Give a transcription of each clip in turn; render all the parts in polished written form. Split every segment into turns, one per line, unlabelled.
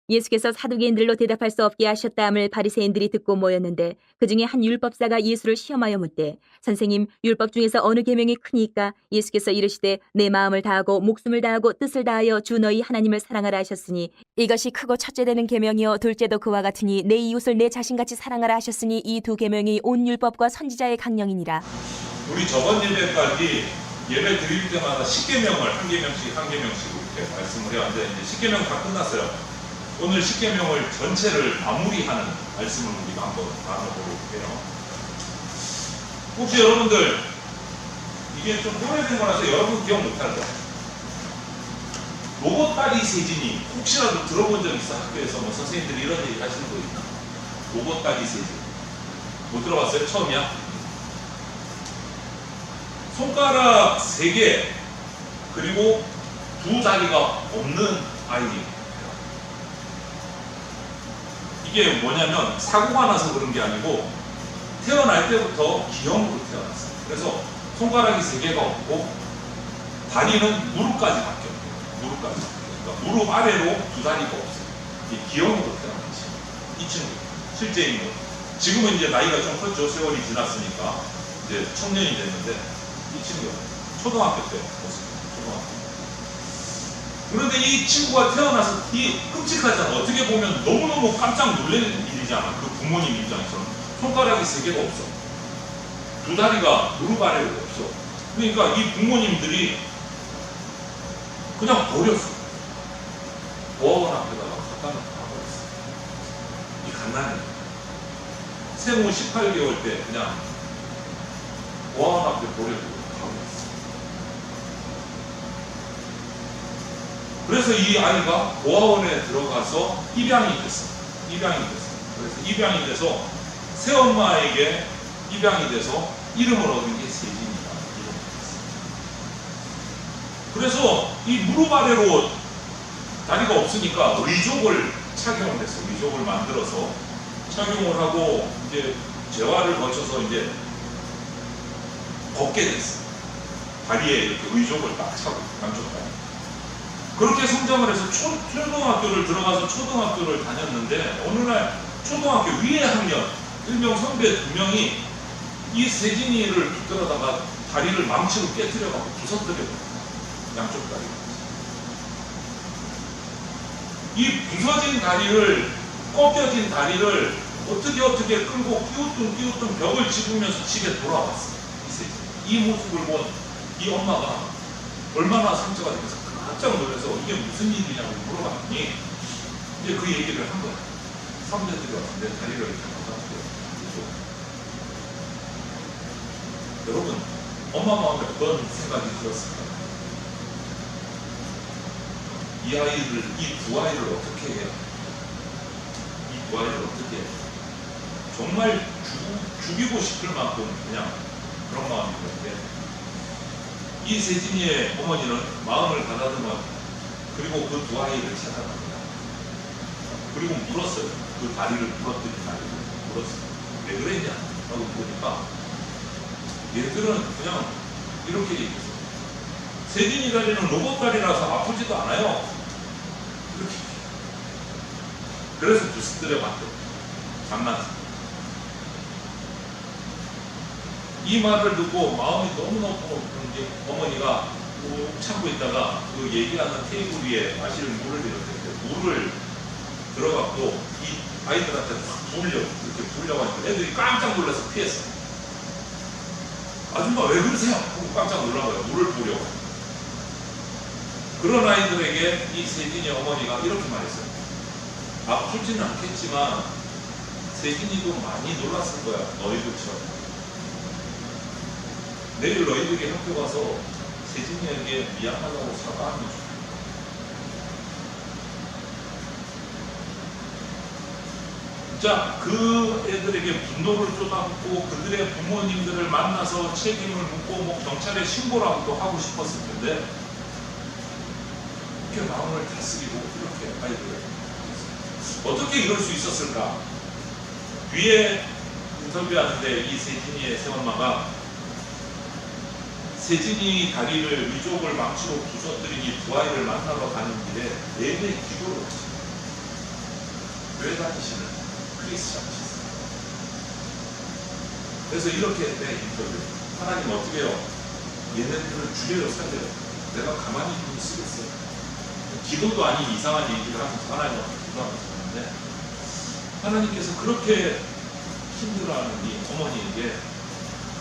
예수께서 사두개인들로 대답할 수 없게 하셨다함을 바리새인들이 듣고 모였는데 그 중에 한 율법사가 예수를 시험하여 묻되 선생님, 율법 중에서 어느 계명이 크니까? 예수께서 이르시되 내 마음을 다하고 목숨을 다하고 뜻을 다하여 주 너희 하나님을 사랑하라 하셨으니 이것이 크고 첫째 되는 계명이요 둘째도 그와 같으니 내 이웃을 내 자신같이 사랑하라 하셨으니 이 두 계명이 온 율법과 선지자의 강령이니라.
우리 저번 예배까지 예배 드릴 때마다 10계명을 한 계명씩 이렇게 말씀을 해왔는데 이제 10계명 다 끝났어요. 오늘 10계명을 전체를 마무리하는 말씀을 우리가 한번 나눠보도록 해요. 혹시 여러분들 이게 좀 오래된 거라서 여러분 기억 못할 거예요. 로봇다리 세진이 혹시라도 들어본 적 있어? 학교에서 뭐 선생님들이 이런 얘기 하시는 거 있나? 로봇다리 세진 못 들어봤어요? 처음이야? 손가락 3개 그리고 2다리가 없는 아이입니다. 이게 뭐냐면 사고가 나서 그런 게 아니고 태어날 때부터 기형으로 태어났어요. 그래서 손가락이 3개가 없고 다리는 무릎까지 바뀌어요. 무릎까지. 그러니까 무릎 아래로 2다리가 없어요. 이게 기형으로 태어났지. 이 친구 실제 인물. 지금은 이제 나이가 좀 컸죠. 세월이 지났으니까 이제 청년이 됐는데 이 친구 초등학교 때 초등학교. 그런데 이 친구가 태어나서 이 끔찍하잖아. 어떻게 보면 너무너무 깜짝 놀랄 일이잖아. 그 부모님 입장에서는. 손가락이 3개가 없어. 2다리가 무릎 아래로 없어. 그러니까 이 부모님들이 그냥 버렸어. 보아원 앞에다가 갖다 놓고 가버렸어. 이 갓난이. 생후 18개월 때 그냥 보아원 앞에 버려두고 가버렸어. 그래서 이 아이가 보아원에 들어가서 입양이 됐어. 그래서 입양이 돼서 새엄마에게 입양이 돼서 이름을 얻은 게 세진이다. 그래서 이 무릎 아래로 다리가 없으니까 의족을 착용을 했어. 의족을 만들어서 착용을 하고 이제 재활을 거쳐서 이제 걷게 됐어. 다리에 이렇게 의족을 딱 차고 양쪽 다리. 그렇게 성장을 해서 초등학교를 들어가서 초등학교를 다녔는데 어느 날 초등학교 위에 학년 일명 선배 2명이 이 세진이를 붙들어다가 다리를 망치로 깨뜨려가고 부서뜨려요. 양쪽 다리. 이 부서진 다리를 꺾여진 다리를 어떻게 끌고 끼우던 벽을 짚으면서 집에 돌아왔어. 이 세진이. 이 모습을 본 이 엄마가 얼마나 상처가 되면서 깜짝 놀라서 이게 무슨 일이냐고 물어봤더니 이제 그 얘기를 한 거야. 사무장들이 왔는데 다리를 이렇게 갖다 줘. 여러분, 엄마 마음에 어떤 생각이 들었을까요? 이 두 아이를 어떻게 해요? 이 두 아이를 어떻게 해요? 정말 죽이고 싶을 만큼 그냥 그런 마음이 들었는데 이 세진이의 어머니는 마음을 가다듬어 그리고 그 두 아이를 찾아갑니다. 그리고 물었어요. 그 다리를 부러뜨린 다리를 물었어요. 왜 그랬냐? 하고 보니까 얘들은 그냥 이렇게 얘기했어요. 세진이 다리는 로봇 다리라서 아프지도 않아요. 이렇게. 그래서 부스들여 봤대요. 장난쳐. 이 말을 듣고 마음이 너무너무 그런지 어머니가 꾹 참고 있다가 그 얘기하는 테이블 위에 마실 물을 내렸는데 물을 들어갔고 이 아이들한테 확 이렇게 부으려고 애들이 깜짝 놀라서 피했어. 아줌마 왜 그러세요? 하고 깜짝 놀란 거예요. 물을 부으려고. 그런 아이들에게 이 세진이 어머니가 이렇게 말했어요. 아프지는 않겠지만 세진이도 많이 놀랐을 거야. 너희들처럼. 내일 너희들이 학교 가서 세진이에게 미안하다고 사과하면 좋겠다. 자, 그 애들에게 분노를 쏟아붓고 그들의 부모님들을 만나서 책임을 묻고 뭐 경찰에 신고라도 하고 싶었을 텐데 이렇게 마음을 다스리고 이렇게 아이들을 어떻게 이럴 수 있었을까? 뒤에 인터뷰하는데 이 세진이의 새엄마가 세진이 다리를 위족을 망치로 부서뜨린 이 두 아이를 만나러 가는 길에 내내 기도를 했어요. 교회 다니시는 크리스찬이셨어요. 그래서 이렇게 내 인터뷰, 하나님 어떻게 해요? 얘네들을 죽여요, 살려요? 내가 가만히 좀 쓰겠어요? 기도도 아닌 이상한 얘기를 하면서 하나님 앞에 기도하면서 하는데, 하나님께서 그렇게 힘들어하는 이 어머니에게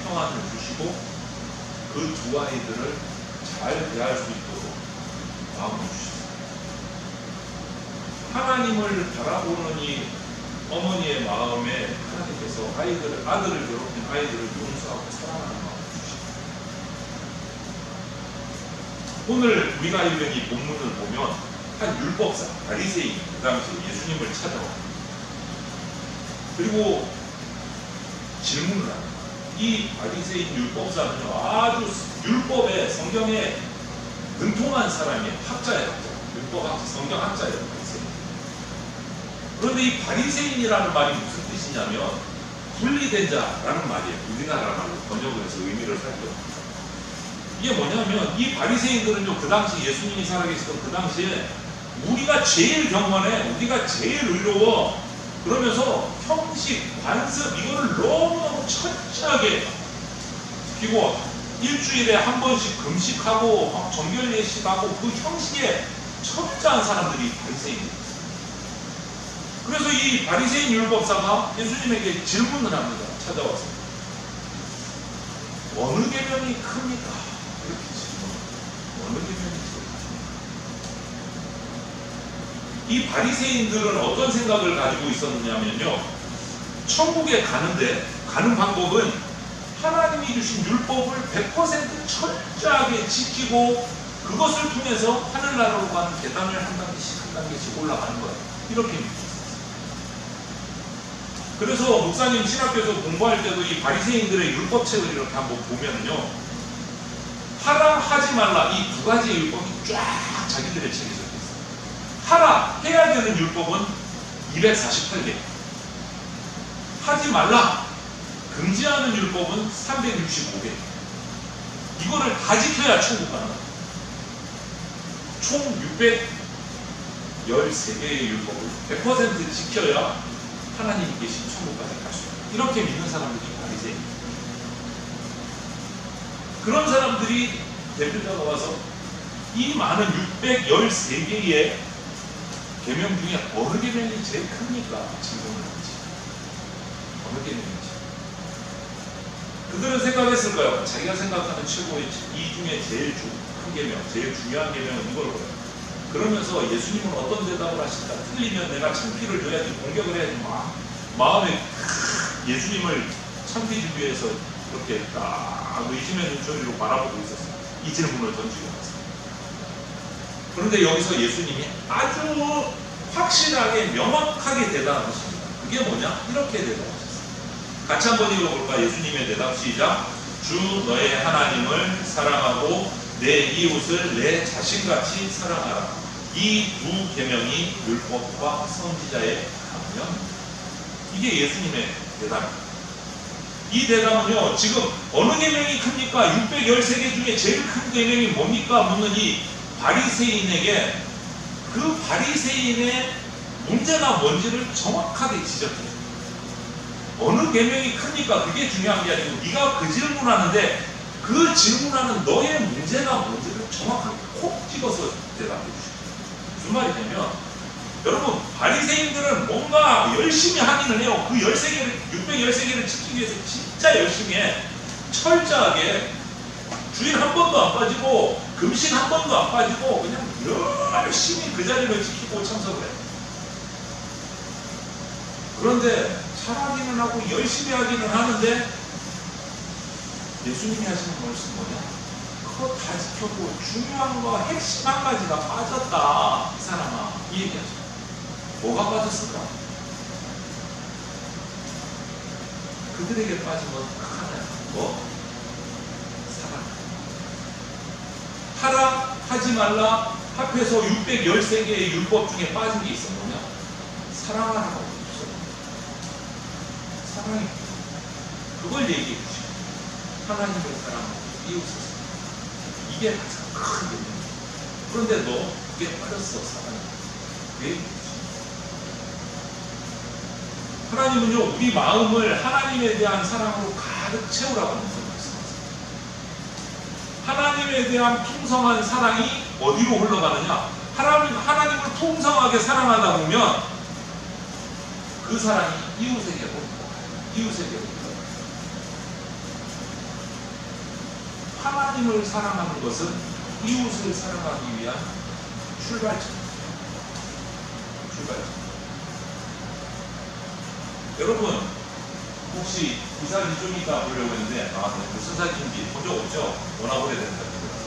평안을 주시고 그 두 아이들을 잘 대할 수 있도록 마음을 주셨어요. 하나님을 바라보는 이 어머니의 마음에 하나님께서 아들을 괴롭힌 아이들을 용서하고 사랑하는 마음을 주십니다. 오늘 우리가 읽은 이 본문을 보면 한 율법사, 바리새인, 그 당시에 예수님을 찾아옵니다. 그리고 질문을 합니다. 이 바리새인 율법사는요, 아주 율법에, 성경에 능통한 사람이에요. 학자예요. 율법학자, 성경학자예요. 바리새인. 그런데 이 바리새인이라는 말이 무슨 뜻이냐면 분리된 자라는 말이에요. 우리나라 말로 번역을 해서 의미를 살펴봅니다. 이게 뭐냐면 이 바리새인들은요, 그 당시 예수님이 살아계시던 그 당시에 우리가 제일 경건해, 우리가 제일 의로워, 그러면서 형식, 관습 이거를 너무너무 철저하게 지키고 일주일에 한 번씩 금식하고 정결 예식하고 그 형식에 철저한 사람들이 바리새인입니다. 그래서 이 바리새인 율법사가 예수님에게 질문을 합니다. 찾아와서 어느 계명이 큽니까? 이렇게 질문합니다. 어느 계명이 이 바리새인들은 어떤 생각을 가지고 있었느냐면요, 천국에 가는 방법은 하나님이 주신 율법을 100% 철저하게 지키고 그것을 통해서 하늘나라로 가는 계단을 한 단계씩 올라가는 거예요. 이렇게 믿고 있었어요. 그래서 목사님 신학교에서 공부할 때도 이 바리새인들의 율법책을 이렇게 한번 보면요, 하라 하지 말라 이 두 가지의 율법이 쫙 자기들의 책에 적혀 있어요. 하라, 해야 되는 율법은 248개. 하지 말라, 금지하는 율법은 365개. 이거를 다 지켜야 천국 가는 거예요. 총 613개의 율법을 100% 지켜야 하나님이 계신 천국까지 갈 수 있어요. 이렇게 믿는 사람들이 바리새인. 그런 사람들이 대표자가 와서 이 많은 613개의 계명 중에 어느 계명이 제일 큽니까? 질문을 하지. 어느 계명인지. 그들은 생각했을까요? 자기가 생각하는 최고의 이 중에 제일 큰 계명, 제일 중요한 계명은 이걸 거예요. 그러면서 예수님은 어떤 대답을 하실까? 틀리면 내가 참기를 줘야지, 공격을 해야지, 마음에 예수님을 참기기 위해서 그렇게 딱 의심의 눈초리로 바라보고 있었어요. 이 질문을 던지고 나서. 그런데 여기서 예수님이 아주 확실하게 명확하게 대답하십니다. 그게 뭐냐? 이렇게 대답하셨어요. 같이 한번 읽어볼까? 예수님의 대답 시작. 주 너의 하나님을 사랑하고 내 이웃을 내 자신같이 사랑하라. 이 두 계명이 율법과 선지자의 강령. 이게 예수님의 대답입니다. 이 대답은요, 지금 어느 계명이 큽니까? 613개 중에 제일 큰 계명이 뭡니까? 묻는 이 바리새인에게 그 바리새인의 문제가 뭔지를 정확하게 지적해요. 어느 계명이 큽니까? 그게 중요한 게 아니고 네가 그 질문하는데 그 질문하는 너의 문제가 뭔지를 정확하게 콕 찍어서 대답해 주시죠. 무슨 말이냐면, 여러분, 바리새인들은 뭔가 열심히 하기는 해요. 그 613개를 지키기 위해서 진짜 열심히 해. 철저하게 주일 한 번도 안 빠지고 금식 한 번도 안 빠지고 그냥 열심히 그 자리를 지키고 참석을 해. 그런데 잘하기는 하고 열심히 하기는 하는데 예수님이 하시는 말씀 뭐냐? 그거 다 지켰고 중요한 거 핵심 한 가지가 빠졌다. 이 사람아, 이 얘기하죠. 뭐가 빠졌을까? 그들에게 빠진 건 하나야. 뭐? 사랑. 하라, 하지 말라, 합해서 613개의 율법 중에 빠진 게 있어. 뭐냐? 사랑하라고 없어. 사랑이. 그걸 얘기해 주시고. 하나님을 사랑하고 이웃을 사랑하고. 이게 가장 큰 개념이야. 그런데 너 그게 빠졌어, 사랑이. 왜? 하나님은요, 우리 마음을 하나님에 대한 사랑으로 가득 채우라고 말씀하세요. 하나님에 대한 풍성한 사랑이 어디로 흘러가느냐? 하나님을 풍성하게 사랑하다 보면 그 사랑이 이웃에게로 흘러가요. 이웃에게로 흘러가요. 하나님을 사랑하는 것은 이웃을 사랑하기 위한 출발점입니다. 출발점. 여러분, 혹시 이 사진 좀 이따 보려고 했는데, 무슨 사진인지 본 적 없죠? 워낙 오래된 사진이라서.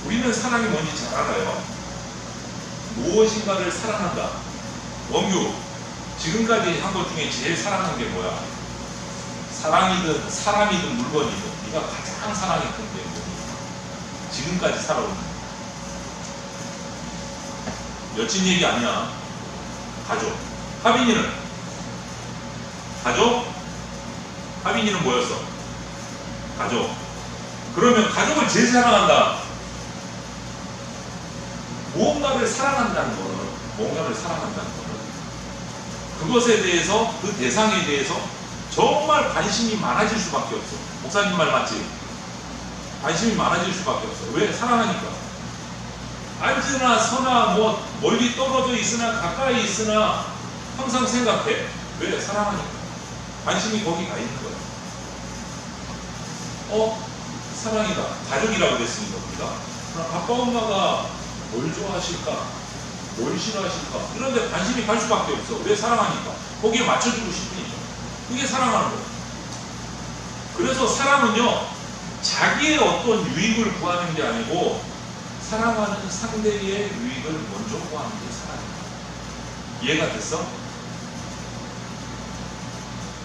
우리는 사랑이 뭔지 잘 알아요. 무엇인가를 사랑한다. 원규, 지금까지 한 것 중에 제일 사랑한 게 뭐야? 사랑이든 사람이든 물건이든 네가 가장 사랑했던 게 뭐니? 지금까지 살아온 여친 얘기 아니야. 가족. 하빈이는? 가족? 하빈이는 뭐였어? 가족. 그러면 가족을 제일 사랑한다. 무언가를 사랑한다는 거는 그것에 대해서, 그 대상에 대해서 정말 관심이 많아질 수밖에 없어. 목사님 말 맞지? 관심이 많아질 수밖에 없어. 왜? 사랑하니까. 알지나 서나 뭐 멀리 떨어져 있으나 가까이 있으나 항상 생각해. 왜? 사랑하니까. 관심이 거기 가 있는 거야. 사랑이다. 가족이라고 그랬으니까 우리가. 그럼 아빠 엄마가 뭘 좋아하실까? 뭘 싫어하실까? 이런데 관심이 갈 수밖에 없어. 왜? 사랑하니까. 거기에 맞춰주고 싶으니까. 그게 사랑하는 거야. 그래서 사랑은요, 자기의 어떤 유익을 구하는 게 아니고 사랑하는 상대의 유익을 먼저 구하는 게 사랑이에요. 이해가 됐어?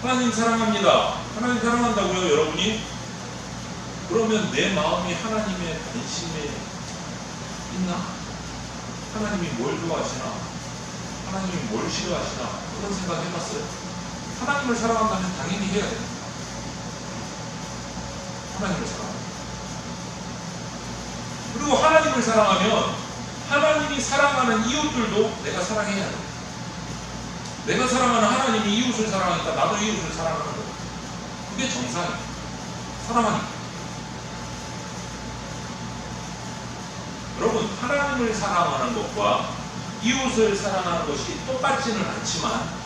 하나님 사랑합니다. 하나님 사랑한다고요, 여러분이? 그러면 내 마음이 하나님의 관심에 있나? 하나님이 뭘 좋아하시나? 하나님이 뭘 싫어하시나? 그런 생각 해봤어요? 하나님을 사랑한다면 당연히 해야 됩니다. 하나님을 사랑합니다. 그리고 하나님을 사랑하면 하나님이 사랑하는 이웃들도 내가 사랑해야 돼. 내가 사랑하는 하나님이 이웃을 사랑하니까 나도 이웃을 사랑하는 거야. 그게 정상이야. 사랑하니까. 여러분, 하나님을 사랑하는 것과 이웃을 사랑하는 것이 똑같지는 않지만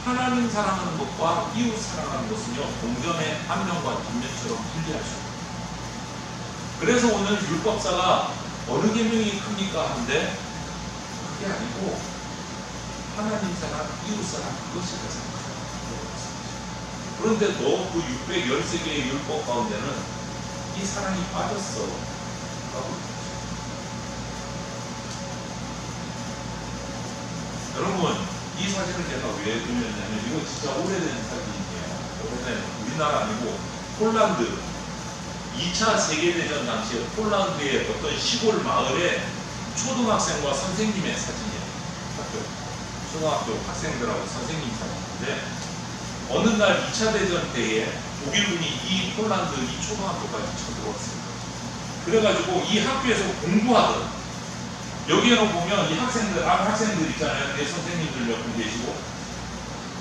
하나님 사랑하는 것과 이웃 사랑하는 것은요, 동전의 앞면과 뒷면처럼 분리할 수 있어요. 그래서 오늘 율법사가 어느 계명이 큽니까? 한데 그게 아니고 하나님 사랑, 이웃 사랑, 그것이 가장 큰. 그런데 너 그 613개의 율법 가운데는 이 사랑이 빠졌어 라고. 여러분, 이 사진을 제가 왜 들렸냐면 이거 진짜 오래된 사진이에요. 오래된, 우리나라 아니고 폴란드 2차 세계대전 당시에 폴란드의 어떤 시골 마을에 초등학생과 선생님의 사진이에요. 초등학교 학생들하고 선생님 사진인데 어느 날 2차 대전 때에 독일군이 이 폴란드 이 초등학교까지 쳐들어왔습니다. 그래가지고 이 학교에서 공부하던, 여기에는 보면 이 학생들 있잖아요. 내 선생님들 몇 분 계시고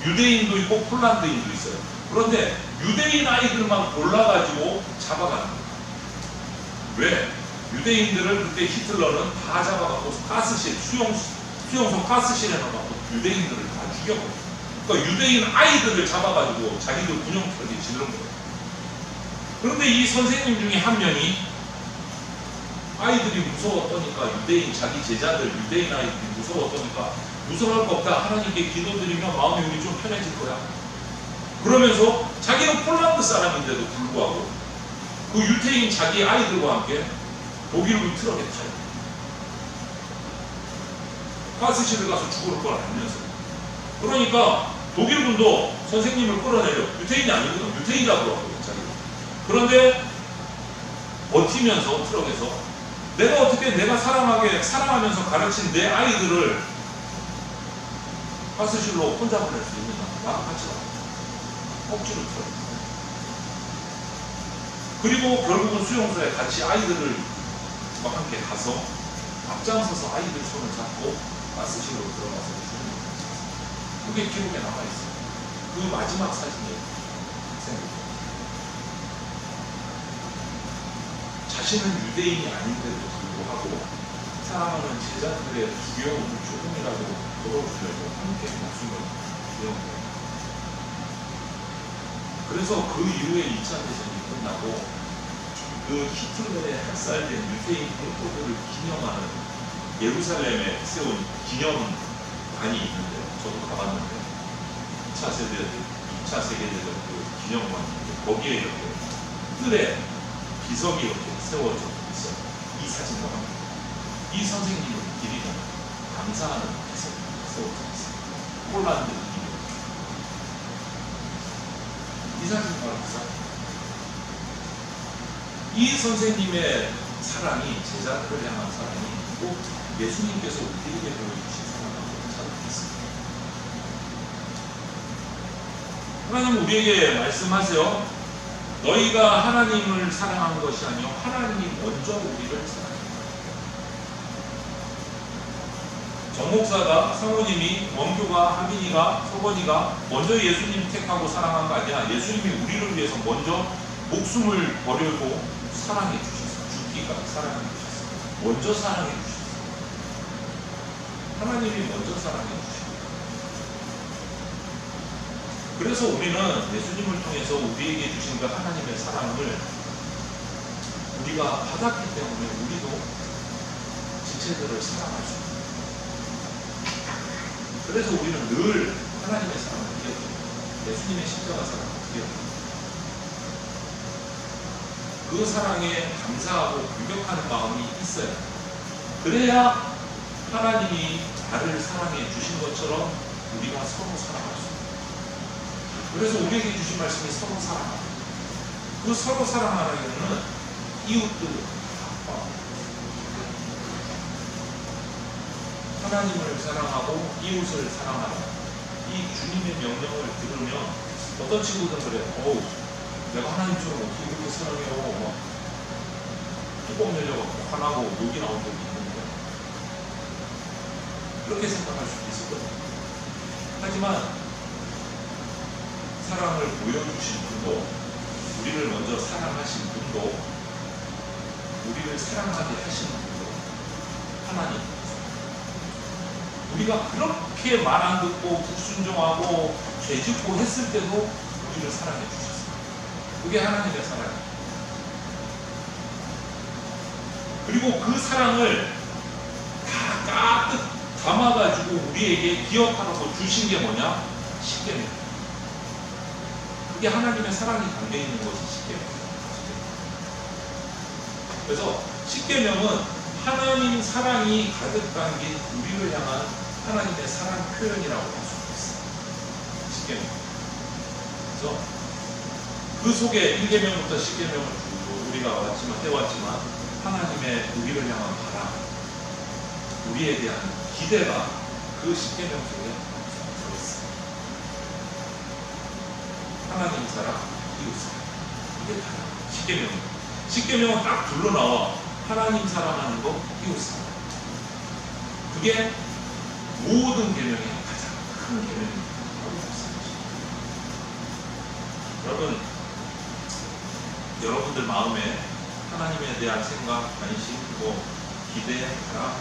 유대인도 있고 폴란드인도 있어요. 그런데 유대인 아이들만 골라가지고 잡아가는 거예요. 왜? 유대인들을 그때 히틀러는 다 잡아가고 가스실, 수용소 가스실에 넣어갖고 유대인들을 다 죽여버려요. 그러니까 유대인 아이들을 잡아가지고 자기들 군용투를 지르는 거예요. 그런데 이 선생님 중에 한 명이 아이들이 무서웠더니까, 자기 제자들, 유대인 아이들이 무서웠더니까 무서워할 거 없다. 하나님께 기도드리면 마음이 우리 좀 편해질 거야. 그러면서 자기는 폴란드 사람인데도 불구하고 그 유태인 자기 아이들과 함께 독일군 트럭에 타요. 가스실에 가서 죽을 걸 알면서. 그러니까 독일군도 선생님을 끌어내려. 유태인이 아니거든. 유태인이라고 하거든, 자기가. 그런데 버티면서 트럭에서 내가 어떻게 내가 사랑하면서 가르친 내 아이들을 가스실로 혼자 보낼 수 있느냐. 나도 같이 가. 억지로 틀어. 그리고 결국은 수용소에 같이 아이들을 함께 가서 앞장서서 아이들 손을 잡고 가스실로 들어가서 죽는 거예요. 그게 기록에 남아있어요. 그 마지막 사진이에요. 학생들. 자신은 유대인이 아닌데도 불구하고 사랑하는 제자들의 두려움을 조금이라도 덜어주려고 함께 목숨을 내온 거예요. 그래서 그 이후에 2차 대전이 끝나고 그 히틀러에 학살된 유대인 동포들을 기념하는 예루살렘에 세운 기념관이 있는데요. 저도 가봤는데 2차 세계대전 그 기념관인데 거기에 이렇게 뜰에 비석이 이렇게 세워져 있어요. 이 사진과 함께 이 선생님을 기리는 감사하는 비석이 세워져 있어요. 폴란드 이 사진 바랍니다. 이 선생님의 사랑이 제자들을 향한 사랑이 꼭 예수님께서 우리에게 보여주신 사랑하고 찾아있습니다. 하나님 우리에게 말씀하세요. 너희가 하나님을 사랑한 것이 아니요 하나님이 먼저 우리를 사랑했다. 정목사가, 사모님이, 원교가, 하빈이가, 서건이가 먼저 예수님 택하고 사랑한 거 아니야. 예수님이 우리를 위해서 먼저 목숨을 버리고 사랑해 주셨어요. 죽기까지 사랑해 주셨어요. 먼저 사랑해 주셨어요. 하나님이 먼저 사랑해 주셨어요. 그래서 우리는 예수님을 통해서 우리에게 주신 그 하나님의 사랑을 우리가 받았기 때문에 우리도 지체들을 사랑할 수 있습니다. 그래서 우리는 늘 하나님의 사랑을 기억해요. 예수님의 십자가 사랑을 기억해요. 그 사랑에 감사하고 감격하는 마음이 있어야 해요. 그래야 하나님이 나를 사랑해 주신 것처럼 우리가 서로 사랑할 수 있어요. 그래서 우리에게 주신 말씀이 서로 사랑하는 그 서로 사랑하는 것은 이웃들 하나님을 사랑하고 이웃을 사랑하는 이 주님의 명령을 들으면 어떤 친구들은 그래요. 어우, 내가 하나님처럼 어떻게 그렇게 사랑해요. 막 뚜껑 열려갖고 화나고 욕이 나온 적이 있는데 그렇게 생각할 수도 있을 거예요. 하지만 사랑을 보여주신 분도 우리를 먼저 사랑하신 분도 우리를 사랑하게 하시는 분도 하나님. 우리가 그렇게 말 안 듣고 불순종하고 죄짓고 했을 때도 우리를 사랑해 주셨어요. 그게 하나님의 사랑이에요. 그리고 그 사랑을 다 가득 담아가지고 우리에게 기억하라고 주신 게 뭐냐? 십계명. 그게 하나님의 사랑이 담겨있는 것이 십계명이에요. 그래서 십계명은 하나님 사랑이 가득 담긴 우리를 향한 하나님의 사랑 표현이라고 할 수 있어요. 십계명. 그래서 그 속에 1계명부터 10계명을 우리가 해왔지만 하나님의 우리를 향한 바람, 우리에 대한 기대가 그 10계명 속에 들어있어요. 하나님 사랑, 이웃 사랑. 이게 다야. 10계명. 10계명은 딱 둘러 나와. 하나님 사랑하는 거, 이웃 사랑. 그게 모든 계명의 가장 큰 계명이라고 말씀하십니다. 여러분들 마음에 하나님에 대한 생각, 관심, 기대, 바람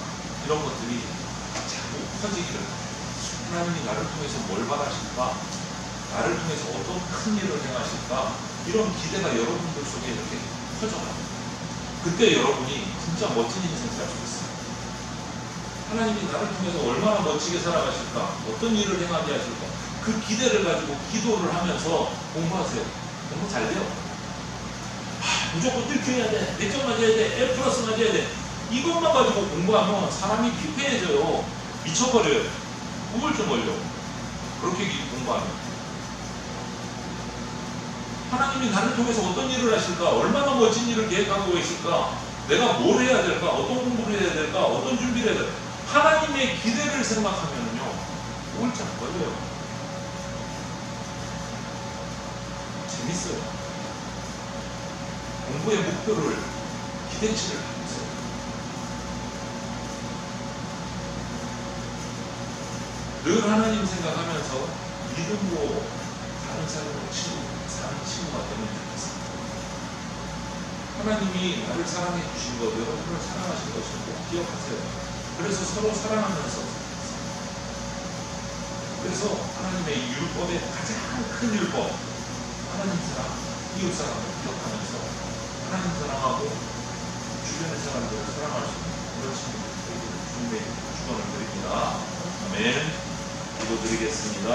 이런 것들이 자꾸 커지기를 하나님이 나를 통해서 뭘 바라실까? 나를 통해서 어떤 큰 일을 행하실까? 이런 기대가 여러분들 속에 이렇게 커져갑니다. 그때 여러분이 진짜 멋진 인생 살 수 있어요. 하나님이 나를 통해서 얼마나 멋지게 살아가실까? 어떤 일을 행하게 하실까? 그 기대를 가지고 기도를 하면서 공부하세요. 공부 잘 돼요. 무조건 1등 해야 돼. 몇 점 맞아야 돼. F+ 맞아야 돼. 이것만 가지고 공부하면 사람이 피폐해져요. 미쳐버려요. 우울증 걸려. 그렇게 공부하면. 하나님이 나를 통해서 어떤 일을 하실까? 얼마나 멋진 일을 계획하고 계실까? 내가 뭘 해야 될까? 어떤 공부를 해야 될까? 어떤 준비를 해야 될까? 하나님의 기대를 생각하면요. 우울증 안 걸려요. 재밌어요. 공부의 목표를, 기대치를 가지세요. 늘 하나님 생각하면서 믿음으로 다른 사람을 사는 친구가 되면 좋겠습니다. 하나님이 나를 사랑해 주신 것, 여러분을 사랑하신 것을 꼭 기억하세요. 그래서 서로 사랑하면서 그래서 하나님의 이 율법의 가장 큰 율법, 하나님 사랑, 이웃 사랑을 기억하면서 하나님 사랑하고 주변의 사람들을 사랑할 수 있는 그런 친구들에게 주님의 축원을 드립니다. 아멘. 기도드리겠습니다.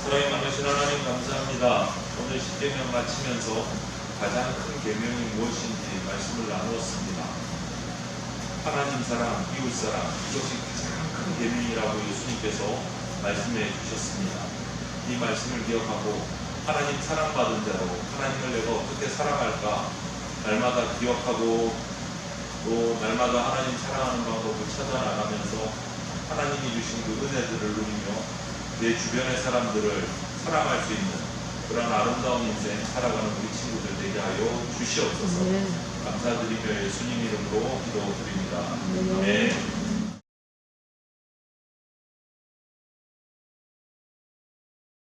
사랑이 많으신 하나님 감사합니다. 오늘 십계명 마치면서 가장 큰 계명이 무엇인지 말씀을 나누었습니다. 하나님 사랑, 이웃 사랑, 이것이 가장 큰 계명이라고 예수님께서 말씀해 주셨습니다. 이 말씀을 기억하고 하나님 사랑받은 자로 하나님을 내가 어떻게 사랑할까 날마다 기억하고 또 날마다 하나님 사랑하는 방법을 찾아나가면서 하나님이 주신 그 은혜들을 누리며 내 주변의 사람들을 사랑할 수 있는 그런 아름다운 인생 살아가는 우리 친구들 되게 하여 주시옵소서. 감사드리며 예수님 이름으로 기도드립니다. 아멘.